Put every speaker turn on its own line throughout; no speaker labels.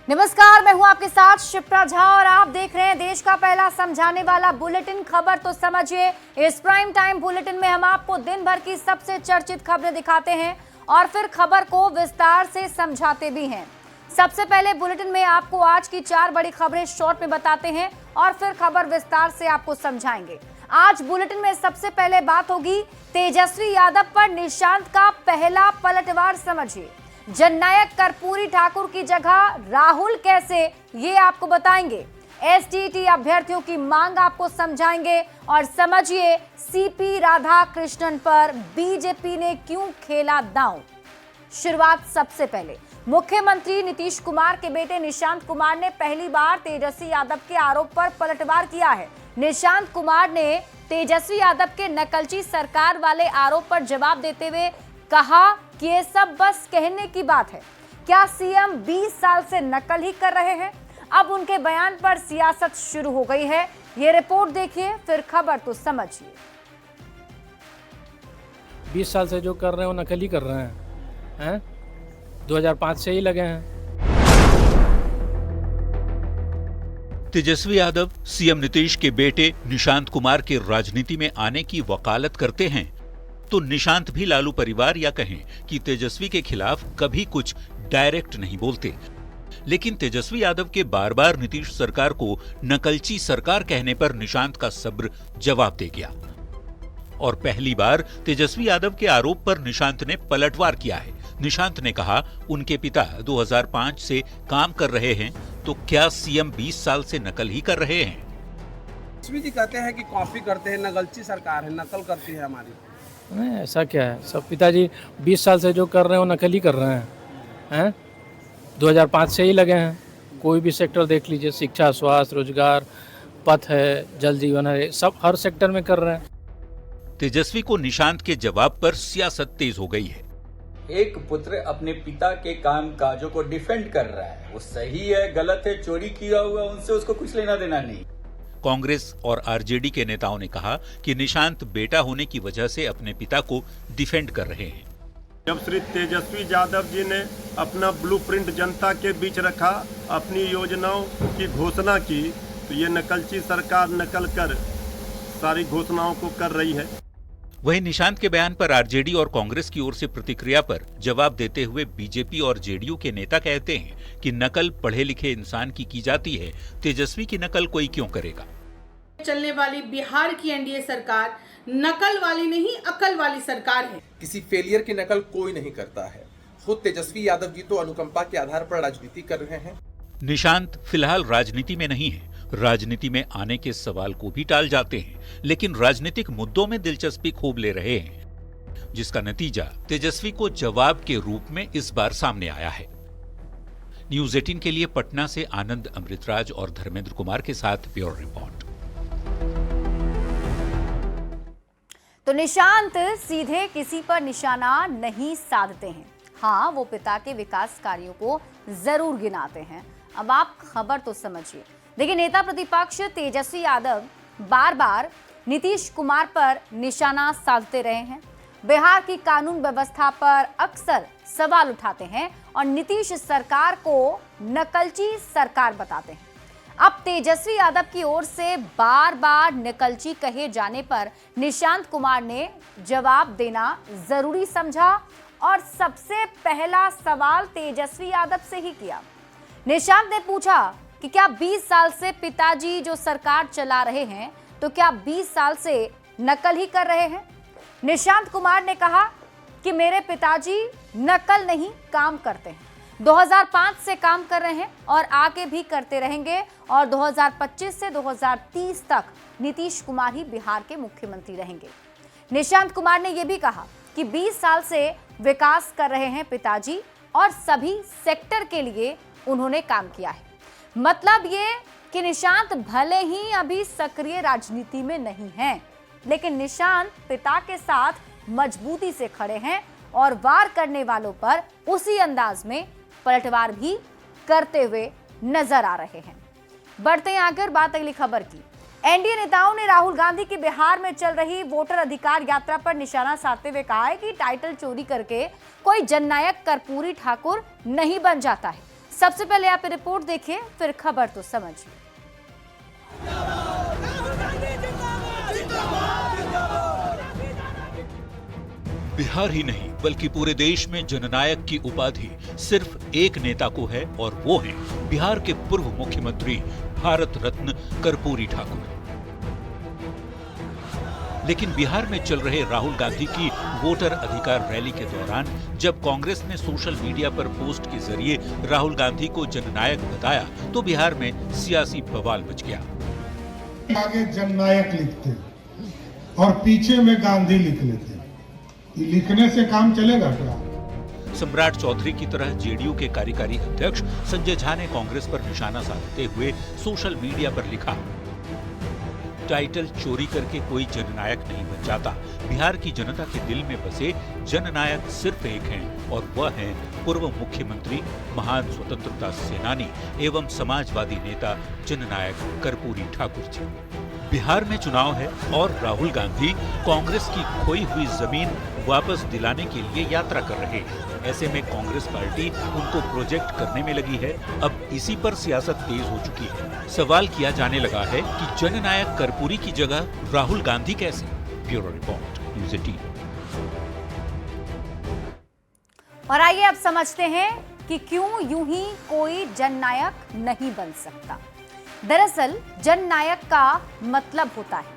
नमस्कार, मैं हूं आपके साथ शिप्रा झा और आप देख रहे हैं देश का पहला समझाने वाला बुलेटिन खबर तो समझिए। इस प्राइम टाइम बुलेटिन में हम आपको दिन भर की सबसे चर्चित खबरें दिखाते हैं और फिर खबर को विस्तार से समझाते भी हैं। सबसे पहले बुलेटिन में आपको आज की 4 बड़ी खबरें शॉर्ट में बताते हैं और फिर खबर विस्तार से आपको समझाएंगे। आज बुलेटिन में सबसे पहले बात होगी तेजस्वी यादव पर निशांत का पहला पलटवार। समझिए, जननायक कर्पूरी ठाकुर की जगह राहुल कैसे, ये आपको बताएंगे। एसटीटी अभ्यर्थियों की मांग आपको समझाएंगे और समझिए सीपी राधाकृष्णन पर बीजेपी ने क्यों खेला दांव। शुरुआत सबसे पहले मुख्यमंत्री नीतीश कुमार के बेटे निशांत कुमार ने पहली बार तेजस्वी यादव के आरोप पर पलटवार किया है। निशांत कुमार ने तेजस्वी यादव के नकलची सरकार वाले आरोप पर जवाब देते हुए कहा कि ये सब बस कहने की बात है। क्या सीएम 20 साल से नकल ही कर रहे हैं? अब उनके बयान पर सियासत शुरू हो गई है। ये रिपोर्ट देखिए, फिर खबर तो समझिए।
20 साल से जो कर रहे हैं वो नकल ही कर रहे हैं 2005 से ही लगे हैं।
तेजस्वी यादव सीएम नीतीश के बेटे निशांत कुमार के राजनीति में आने की वकालत करते हैं, तो निशांत भी लालू परिवार या कहें कि तेजस्वी के खिलाफ कभी कुछ डायरेक्ट नहीं बोलते। लेकिन तेजस्वी यादव के बार बार नीतीश सरकार को नकलची सरकार कहने पर निशांत का सब्र जवाब दे गया और पहली बार तेजस्वी यादव के आरोप पर निशांत ने पलटवार किया है। निशांत ने कहा उनके पिता 2005 से काम कर रहे हैं, तो क्या सीएम 20 साल से नकल ही कर रहे हैं?
तेजस्वी जी कहते हैं कि कॉपी करते हैं, नकलची सरकार है, नकल करती है हमारी।
नहीं, ऐसा क्या है, सब पिताजी 20 साल से जो कर रहे हैं वो नकल ही कर रहे हैं 2005 से ही लगे हैं। कोई भी सेक्टर देख लीजिए, शिक्षा, स्वास्थ्य, रोजगार, पथ है, जल जीवन है, सब हर सेक्टर में कर रहे हैं।
तेजस्वी को निशांत के जवाब पर सियासत तेज हो गई है।
एक पुत्र अपने पिता के काम काजों को डिफेंड कर रहा है, वो सही है गलत है, चोरी किया हुआ उनसे उसको कुछ लेना देना नहीं।
कांग्रेस और आरजेडी के नेताओं ने कहा कि निशांत बेटा होने की वजह से अपने पिता को डिफेंड कर रहे हैं।
जब श्री तेजस्वी यादव जी ने अपना ब्लूप्रिंट जनता के बीच रखा, अपनी योजनाओं की घोषणा की, तो ये नकलची सरकार नकल कर सारी घोषणाओं को कर रही है।
वहीं निशांत के बयान पर आरजेडी और कांग्रेस की ओर से प्रतिक्रिया पर जवाब देते हुए बीजेपी और जेडीयू के नेता कहते हैं कि नकल पढ़े लिखे इंसान की जाती है, तेजस्वी की नकल कोई क्यों करेगा।
चलने वाली बिहार की एनडीए सरकार नकल वाली नहीं, अकल वाली सरकार है।
किसी फेलियर की नकल कोई नहीं करता है। खुद तेजस्वी यादव जी तो अनुकंपा के आधार पर राजनीति कर रहे हैं।
निशांत फिलहाल राजनीति में नहीं है, राजनीति में आने के सवाल को भी टाल जाते हैं, लेकिन राजनीतिक मुद्दों में दिलचस्पी खूब ले रहे हैं, जिसका नतीजा तेजस्वी को जवाब के रूप में इस बार सामने आया है। न्यूज़ 18 के लिए पटना से आनंद अमृतराज और धर्मेंद्र कुमार के साथ ब्यूरो रिपोर्ट।
तो निशांत सीधे किसी पर निशाना नहीं साधते हैं। हाँ, वो पिता के विकास कार्यों को जरूर गिनाते हैं। अब आप खबर तो समझिए। देखिए, नेता प्रतिपक्ष तेजस्वी यादव बार बार नीतीश कुमार पर निशाना साधते रहे हैं। बिहार की कानून व्यवस्था पर अक्सर सवाल उठाते हैं और नीतीश सरकार को नकलची सरकार बताते हैं। अब तेजस्वी यादव की ओर से बार बार नकलची कहे जाने पर निशांत कुमार ने जवाब देना जरूरी समझा और सबसे पहला सवाल तेजस्वी यादव से ही किया। निशांत ने पूछा कि क्या 20 साल से पिताजी जो सरकार चला रहे हैं, तो क्या 20 साल से नकल ही कर रहे हैं? निशांत कुमार ने कहा कि मेरे पिताजी नकल नहीं, काम करते हैं। 2005 से काम कर रहे हैं और आगे भी करते रहेंगे और 2025 से 2030 तक नीतीश कुमार ही बिहार के मुख्यमंत्री रहेंगे। निशांत कुमार ने यह भी कहा कि 20 साल से विकास कर रहे हैं पिताजी और सभी सेक्टर के लिए उन्होंने काम किया है। मतलब ये कि निशांत भले ही अभी सक्रिय राजनीति में नहीं हैं, लेकिन निशांत पिता के साथ मजबूती से खड़े हैं और वार करने वालों पर उसी अंदाज में पलटवार भी करते हुए नजर आ रहे हैं। बढ़ते हैं आगे और बात अगली खबर की। एनडीए नेताओं ने राहुल गांधी की बिहार में चल रही वोटर अधिकार यात्रा पर निशाना साधते हुए कहा है कि टाइटल चोरी करके कोई जननायक कर्पूरी ठाकुर नहीं बन जाता है। सबसे पहले आप रिपोर्ट देखिए, फिर खबर तो समझिए।
बिहार ही नहीं बल्कि पूरे देश में जननायक की उपाधि सिर्फ एक नेता को है और वो है बिहार के पूर्व मुख्यमंत्री भारत रत्न कर्पूरी ठाकुर। लेकिन बिहार में चल रहे राहुल गांधी की वोटर अधिकार रैली के दौरान जब कांग्रेस ने सोशल मीडिया पर पोस्ट के जरिए राहुल गांधी को जननायक बताया तो बिहार में सियासी बवाल मच गया।
आगे जननायक लिखते और पीछे में गांधी लिख लेते, ये लिखने से काम चलेगा क्या?
सम्राट चौधरी की तरह जेडीयू के कार्यकारी अध्यक्ष संजय झा ने कांग्रेस पर निशाना साधते हुए सोशल मीडिया पर लिखा, टाइटल चोरी करके कोई जननायक नहीं बन जाता। बिहार की जनता के दिल में बसे जननायक सिर्फ एक हैं और वह है पूर्व मुख्यमंत्री, महान स्वतंत्रता सेनानी एवं समाजवादी नेता जननायक कर्पूरी ठाकुर जी। बिहार में चुनाव है और राहुल गांधी कांग्रेस की खोई हुई जमीन वापस दिलाने के लिए यात्रा कर रहे हैं। ऐसे में कांग्रेस पार्टी उनको प्रोजेक्ट करने में लगी है। अब इसी पर सियासत तेज हो चुकी है। सवाल किया जाने लगा है कि जननायक कर्पूरी की जगह राहुल गांधी कैसे? Bureau report, news 18।
और आइए अब समझते हैं कि क्यों यूं ही कोई जननायक नहीं बन सकता। दरअसल जननायक का मतलब होता है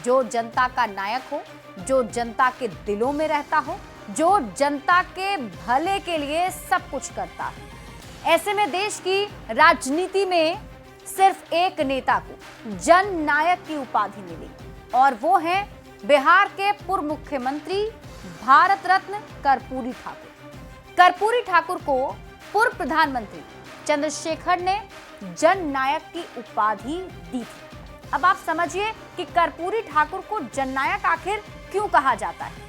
जो जनता का नायक हो, जो जनता के दिलों में रहता हो, जो जनता के भले के लिए सब कुछ करता है। ऐसे में देश की राजनीति में सिर्फ एक नेता को जननायक की उपाधि मिली और वो है बिहार के पूर्व मुख्यमंत्री भारत रत्न कर्पूरी ठाकुर। कर्पूरी ठाकुर को पूर्व प्रधानमंत्री चंद्रशेखर ने जननायक की उपाधि दी थी। अब आप समझिए कि कर्पूरी ठाकुर को जननायक आखिर क्यों कहा जाता है।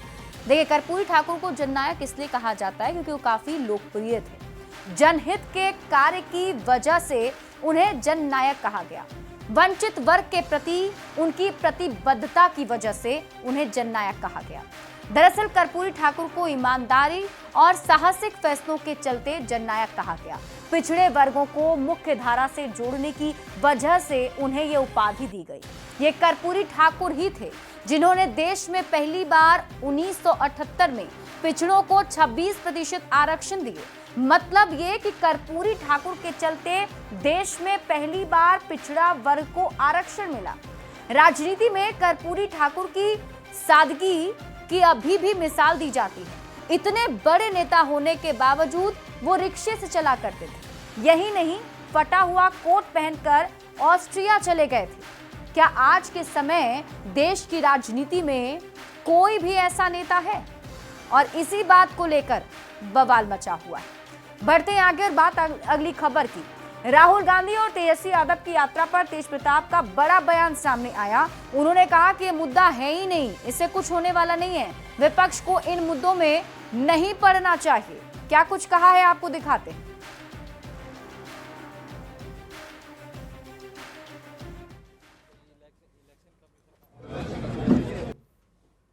देखिए, कर्पूरी ठाकुर को जननायक इसलिए कहा जाता है क्योंकि वो काफी लोकप्रिय थे। जनहित के कार्य की वजह से उन्हें जननायक कहा गया। वंचित वर्ग के प्रति उनकी प्रतिबद्धता की वजह से उन्हें जननायक कहा गया। दरअसल कर्पूरी ठाकुर को ईमानदारी और साहसिक फैसलों के चलते जननायक कहा गया। पिछड़े वर्गों को मुख्य धारा से जोड़ने की वजह से उन्हें ये उपाधि दी गई। ये कर्पूरी ठाकुर ही थे जिन्होंने देश में पहली बार 1978 में पिछड़ों को 26% आरक्षण दिए। मतलब ये कि कर्पूरी ठाकुर के चलते देश में पहली बार पिछड़ा वर्ग को आरक्षण मिला। राजनीति में कर्पूरी ठाकुर की सादगी की अभी भी मिसाल दी जाती है। इतने बड़े नेता होने के बावजूद वो रिक्शे से चला करते थे। यही नहीं, फटा हुआ कोट पहनकर ऑस्ट्रिया चले गए थे। क्या आज के समय देश की राजनीति में कोई भी ऐसा नेता है? और इसी बात को लेकर बवाल मचा हुआ है। बढ़ते हैं आगे और बात अगली खबर की। राहुल गांधी और तेजस्वी यादव की यात्रा पर तेज प्रताप का बड़ा बयान सामने आया। उन्होंने कहा कि ये मुद्दा है ही नहीं, इससे कुछ होने वाला नहीं है। विपक्ष को इन मुद्दों में नहीं पड़ना चाहिए। क्या कुछ कहा है आपको दिखाते हैं।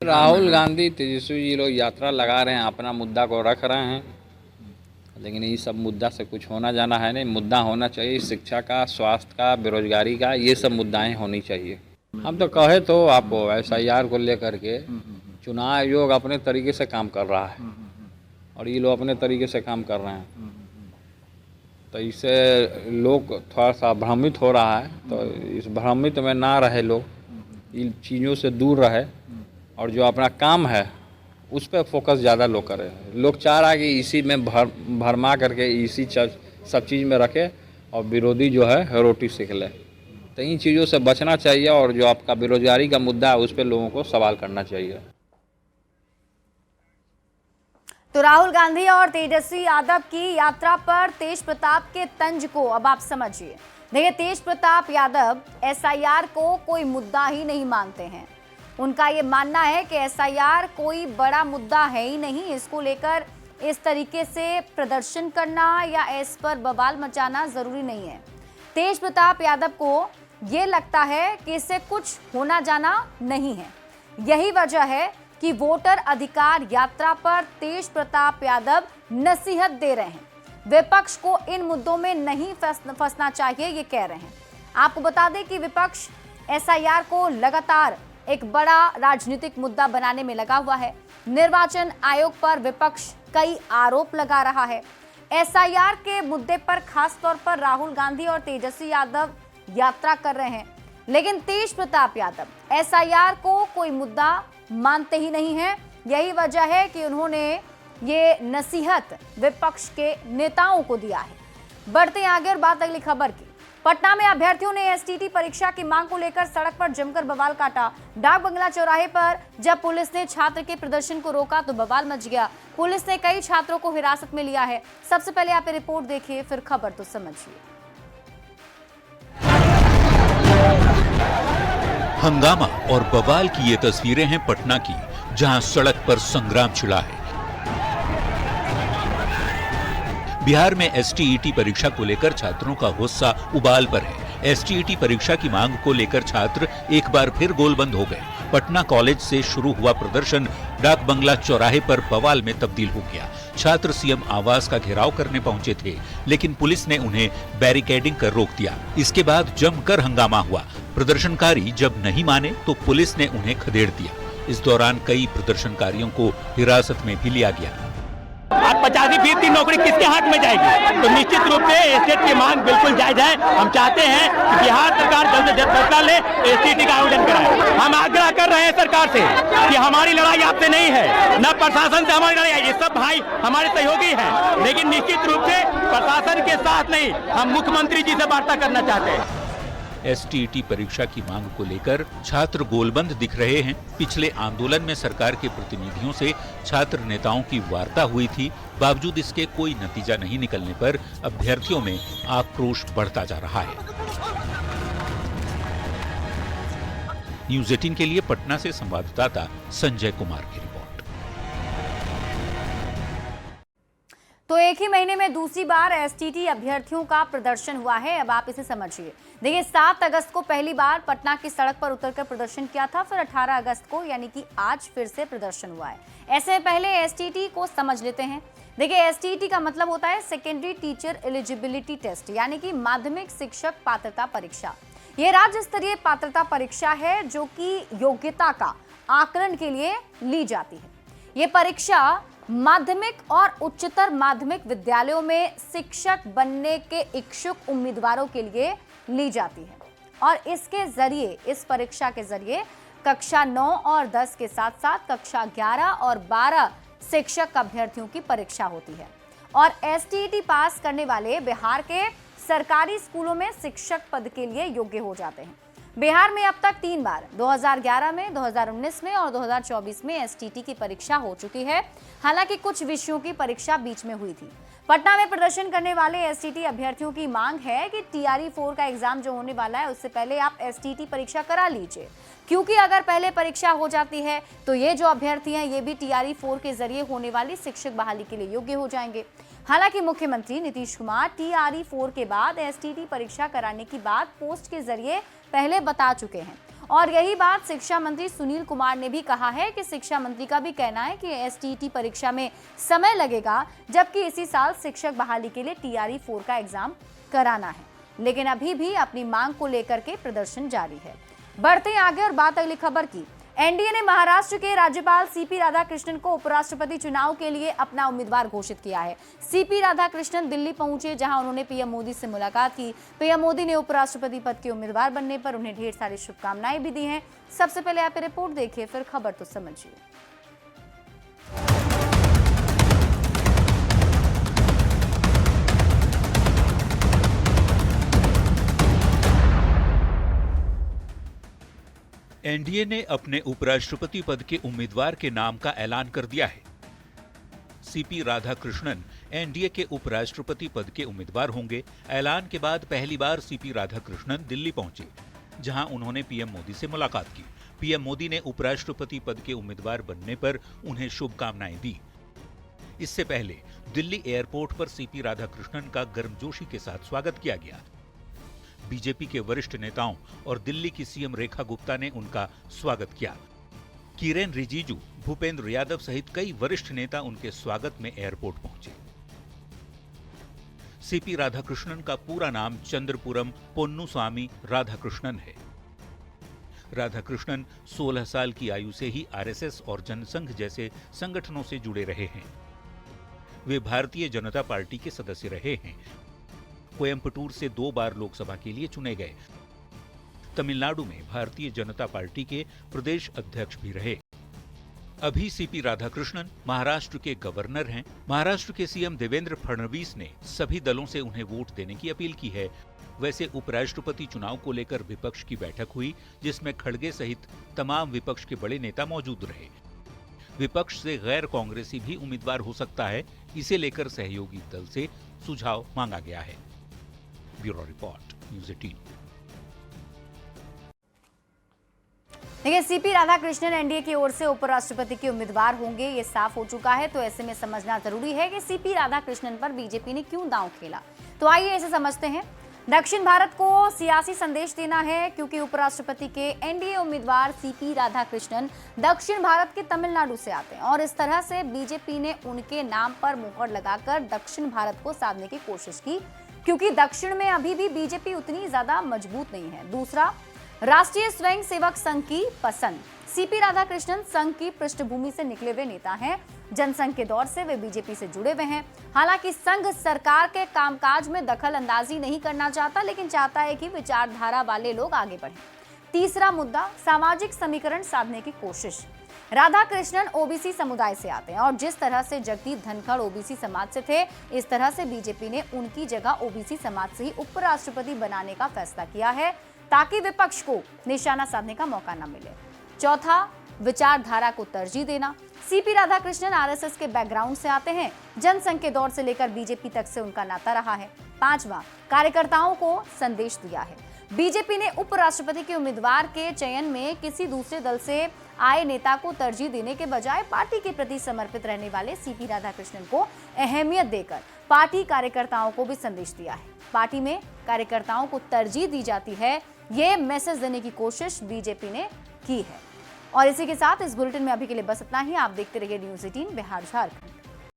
राहुल गांधी तेजस्वी जी लोग यात्रा लगा रहे हैं, अपना मुद्दा को रख रहे हैं, लेकिन ये सब मुद्दा से कुछ होना जाना है नहीं। मुद्दा होना चाहिए शिक्षा का, स्वास्थ्य का, बेरोजगारी का, ये सब मुद्दाएं होनी चाहिए। हम तो कहे तो आपको SIR को लेकर के चुनाव आयोग अपने तरीके से काम कर रहा है और ये लोग अपने तरीके से काम कर रहे हैं, तो इससे लोग थोड़ा सा भ्रमित हो रहा है। तो इस भ्रमित में ना रहे, लोग इन चीज़ों से दूर रहे और जो अपना काम है उस पर फोकस ज़्यादा लोग करें। लोग चाह रहा है कि इसी में भरमा करके इसी सब चीज़ में रखे और विरोधी जो है रोटी सीख ले। तो इन चीज़ों से बचना चाहिए और जो आपका बेरोजगारी का मुद्दा है उस पर लोगों को सवाल करना चाहिए।
तो राहुल गांधी और तेजस्वी यादव की यात्रा पर तेज प्रताप के तंज को अब आप समझिए। देखिए, तेज प्रताप यादव SIR को कोई मुद्दा ही नहीं मानते हैं। उनका ये मानना है कि SIR कोई बड़ा मुद्दा है ही नहीं, इसको लेकर इस तरीके से प्रदर्शन करना या इस पर बवाल मचाना जरूरी नहीं है। तेज प्रताप यादव को ये लगता है कि इससे कुछ होना जाना नहीं है। यही वजह है कि वोटर अधिकार यात्रा पर तेज प्रताप यादव नसीहत दे रहे हैं। विपक्ष को इन मुद्दों में नहीं फंसना चाहिए, ये कह रहे हैं। आपको बता दें कि विपक्ष एसआईआर को लगातार एक बड़ा राजनीतिक मुद्दा बनाने में लगा हुआ है। निर्वाचन आयोग पर विपक्ष कई आरोप लगा रहा है। एसआईआर के मुद्दे पर खास तौर पर राहुल गांधी और तेजस्वी यादव यात्रा कर रहे हैं, लेकिन तेज प्रताप यादव एसआईआर को कोई मुद्दा मानते ही नहीं है। यही वजह है कि उन्होंने ये नसीहत विपक्ष के नेताओं को दिया है। बढ़ते हैं आगे और बात अगली खबर की। पटना में अभ्यर्थियों ने एसटीटी परीक्षा की मांग को लेकर सड़क पर जमकर बवाल काटा। डाक बंगला चौराहे पर जब पुलिस ने छात्र के प्रदर्शन को रोका तो बवाल मच गया। पुलिस ने कई छात्रों को हिरासत में लिया है। सबसे पहले आप ये रिपोर्ट देखिए, फिर खबर तो समझिए।
हंगामा और बवाल की ये तस्वीरें हैं पटना की, जहां सड़क पर संग्राम छिड़ा है। बिहार में एसटीईटी परीक्षा को लेकर छात्रों का गुस्सा उबाल पर है। एसटीईटी परीक्षा की मांग को लेकर छात्र एक बार फिर गोलबंद हो गए। पटना कॉलेज से शुरू हुआ प्रदर्शन डाक बंगला चौराहे पर बवाल में तब्दील हो गया। छात्र सीएम आवास का घेराव करने पहुंचे थे, लेकिन पुलिस ने उन्हें बैरिकेडिंग कर रोक दिया। इसके बाद जमकर हंगामा हुआ। प्रदर्शनकारी जब नहीं माने तो पुलिस ने उन्हें खदेड़ दिया। इस दौरान कई प्रदर्शनकारियों को हिरासत में भी लिया गया।
आज 85% की नौकरी किसके हाथ में जाएगी? तो निश्चित रूप से एसटेट की मांग बिल्कुल जायज है। हम चाहते हैं कि बिहार सरकार जल्द से जल्द फैसला ले, एसटीटी का आयोजन कराए। हम आग्रह कर रहे हैं सरकार से कि हमारी लड़ाई आपसे नहीं है, न प्रशासन से हमारी लड़ाई है। ये सब भाई हमारे सहयोगी हैं, लेकिन निश्चित रूप से प्रशासन के साथ नहीं, हम मुख्यमंत्री जी से वार्ता करना चाहते हैं।
एसटीईटी परीक्षा की मांग को लेकर छात्र गोलबंद दिख रहे हैं। पिछले आंदोलन में सरकार के प्रतिनिधियों से छात्र नेताओं की वार्ता हुई थी। बावजूद इसके कोई नतीजा नहीं निकलने पर अभ्यर्थियों में आक्रोश बढ़ता जा रहा है। न्यूज़ 18 के लिए पटना से संवाददाता संजय कुमार की रिपोर्ट।
तो एक ही महीने में दूसरी बार एसटीटी अभ्यर्थियों का प्रदर्शन हुआ है। अब आप इसे समझिए। देखिए, 7 अगस्त को पहली बार पटना की सड़क पर उतरकर प्रदर्शन किया था, फिर 18 अगस्त को यानी कि आज फिर से प्रदर्शन हुआ है। ऐसे में पहले एसटीटी को समझ लेते हैं। देखिए, एसटीटी का मतलब होता है सेकेंडरी टीचर एलिजिबिलिटी टेस्ट, यानी कि माध्यमिक शिक्षक पात्रता परीक्षा। ये राज्य स्तरीय पात्रता परीक्षा है जो कि योग्यता का आकलन के लिए ली जाती है। ये परीक्षा माध्यमिक और उच्चतर माध्यमिक विद्यालयों में शिक्षक बनने के इच्छुक उम्मीदवारों के लिए ली जाती है और इस परीक्षा के जरिए कक्षा 9 और 10 के साथ साथ कक्षा 11 और 12 शिक्षक अभ्यर्थियों की परीक्षा होती है। और एसटीईटी पास करने वाले बिहार के सरकारी स्कूलों में शिक्षक पद के लिए योग्य हो जाते हैं। बिहार में अब तक 3 बार 2011 में, 2019 में और 2024 में एसटीटी की परीक्षा हो चुकी है। हालांकि कुछ विषयों की परीक्षा बीच में हुई थी। पटना में प्रदर्शन करने वाले एसटीटी अभ्यर्थियों की मांग है कि टीआरई 4 का एग्जाम जो होने वाला है उससे पहले आप एसटीटी परीक्षा करा लीजिए, क्योंकि अगर पहले परीक्षा हो जाती है तो ये जो अभ्यर्थी हैं ये भी टीआरई 4 के जरिए होने वाली शिक्षक बहाली के लिए योग्य हो जाएंगे। हालांकि मुख्यमंत्री नीतीश कुमार टीआरई 4 के बाद एसटीटी परीक्षा कराने की बात पोस्ट के जरिए पहले बता चुके हैं और यही बात शिक्षा मंत्री सुनील कुमार ने भी कहा है कि शिक्षा मंत्री का भी कहना है कि एसटीटी परीक्षा में समय लगेगा, जबकि इसी साल शिक्षक बहाली के लिए टीआरई 4 का एग्जाम कराना है। लेकिन अभी भी अपनी मांग को लेकर के प्रदर्शन जारी है। बढ़ते हैं आगे और बात अगली खबर की। एनडीए ने महाराष्ट्र के राज्यपाल सीपी राधाकृष्णन को उपराष्ट्रपति चुनाव के लिए अपना उम्मीदवार घोषित किया है। सीपी राधाकृष्णन दिल्ली पहुंचे, जहां उन्होंने पीएम मोदी से मुलाकात की। पीएम मोदी ने उपराष्ट्रपति पद के उम्मीदवार बनने पर उन्हें ढेर सारी शुभकामनाएं भी दी हैं। सबसे पहले आप रिपोर्ट देखिए, फिर खबर तो समझिए।
एनडीए ने अपने उपराष्ट्रपति पद के उम्मीदवार के नाम का ऐलान कर दिया है। सीपी राधाकृष्णन एनडीए के उपराष्ट्रपति पद के उम्मीदवार होंगे। ऐलान के बाद पहली बार सीपी राधाकृष्णन दिल्ली पहुंचे, जहां उन्होंने पीएम मोदी से मुलाकात की। पीएम मोदी ने उपराष्ट्रपति पद के उम्मीदवार बनने पर उन्हें शुभकामनाएं दी। इससे पहले दिल्ली एयरपोर्ट पर सीपी राधाकृष्णन का गर्मजोशी के साथ स्वागत किया गया। बीजेपी के वरिष्ठ नेताओं और दिल्ली की सीएम रेखा गुप्ता ने उनका स्वागत किया। किरेन रिजिजू, भूपेंद्र यादव सहित कई वरिष्ठ नेता उनके स्वागत में एयरपोर्ट पहुंचे। सीपी राधाकृष्णन का पूरा नाम चंद्रपुरम पोन्नुस्वामी राधाकृष्णन है। राधाकृष्णन 16 साल की आयु से ही आरएसएस और जनसंघ जैसे संगठनों से जुड़े रहे हैं। वे भारतीय जनता पार्टी के सदस्य रहे हैं। कोयम्बटूर से 2 बार लोकसभा के लिए चुने गए। तमिलनाडु में भारतीय जनता पार्टी के प्रदेश अध्यक्ष भी रहे। अभी सीपी राधाकृष्णन महाराष्ट्र के गवर्नर हैं। महाराष्ट्र के सीएम देवेंद्र फडणवीस ने सभी दलों से उन्हें वोट देने की अपील की है। वैसे उपराष्ट्रपति चुनाव को लेकर विपक्ष की बैठक हुई, जिसमें खड़गे सहित तमाम विपक्ष के बड़े नेता मौजूद रहे। विपक्ष से गैर कांग्रेसी भी उम्मीदवार हो सकता है, इसे लेकर सहयोगी दल से सुझाव मांगा गया है। Bureau report, news 18।
देखिए, सीपी राधाकृष्णन एनडीए की ओर से उपराष्ट्रपति के उम्मीदवार होंगे, ये साफ हो चुका है। तो ऐसे में समझना जरूरी है कि सीपी राधाकृष्णन पर बीजेपी ने क्यों दांव खेला। तो आइए इसे समझते हैं। दक्षिण भारत को सियासी संदेश देना है, क्योंकि उपराष्ट्रपति के एनडीए उम्मीदवार सीपी राधाकृष्णन दक्षिण भारत के तमिलनाडु से आते हैं और इस तरह से बीजेपी ने उनके नाम पर मुहर लगाकर दक्षिण भारत को साधने की कोशिश की, क्योंकि दक्षिण में अभी भी बीजेपी उतनी ज्यादा मजबूत नहीं है। दूसरा, राष्ट्रीय स्वयंसेवक संघ की पसंद। सीपी राधाकृष्णन संघ की पृष्ठभूमि से निकले हुए नेता हैं। जनसंघ के दौर से वे बीजेपी से जुड़े हुए हैं। हालांकि संघ सरकार के कामकाज में दखल अंदाजी नहीं करना चाहता, लेकिन चाहता है कि विचारधारा वाले लोग आगे बढ़ें। तीसरा मुद्दा, सामाजिक समीकरण साधने की कोशिश। राधाकृष्णन ओबीसी समुदाय से आते हैं और जिस तरह से जगदीप धनखड़ ओबीसी समाज से थे, इस तरह से बीजेपी ने उनकी जगह ओबीसी समाज से ही उपराष्ट्रपति बनाने का फैसला किया है, ताकि विपक्ष को निशाना साधने का मौका न मिले। चौथा, विचारधारा को तरजीह देना। सीपी राधाकृष्णन आरएसएस के बैकग्राउंड से आते हैं। जनसंघ के दौर से लेकर बीजेपी तक से उनका नाता रहा है। पांचवा, कार्यकर्ताओं को संदेश दिया है। बीजेपी ने उपराष्ट्रपति के उम्मीदवार के चयन में किसी दूसरे दल से आए नेता को तरजीह देने के बजाय पार्टी के प्रति समर्पित रहने वाले सीपी राधाकृष्णन को अहमियत देकर पार्टी कार्यकर्ताओं को भी संदेश दिया है। पार्टी में कार्यकर्ताओं को तरजीह दी जाती है, ये मैसेज देने की कोशिश बीजेपी ने की है। और इसी के साथ इस बुलेटिन में अभी के लिए बस इतना ही। आप देखते रहिए न्यूज़ 18 बिहार झारखंड।